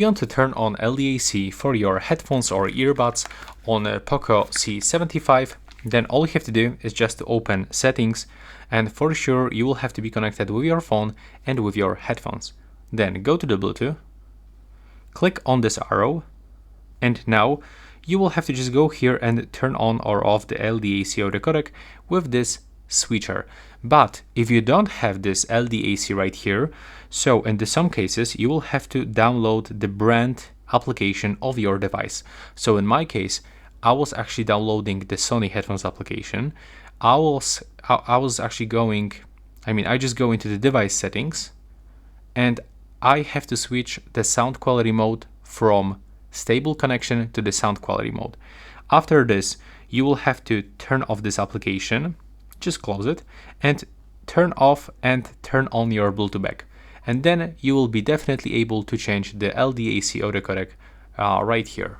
you want to turn on LDAC for your headphones or earbuds on a Poco C75, then all you have to do is just to open settings, and for sure you will have to be connected with your phone and with your headphones. Then go to the Bluetooth, click on this arrow, and now you will have to just go here and turn on or off the LDAC audio codec with this switcher. But if you don't have this LDAC right here, so in some cases you will have to download the brand application of your device. So in my case, I was actually downloading the Sony headphones application. I just go into the device settings, and I have to switch the sound quality mode from stable connection to the sound quality mode. After this, you will have to turn off this application, just close it, and turn off and turn on your Bluetooth back. And then you will be definitely able to change the LDAC audio codec right here.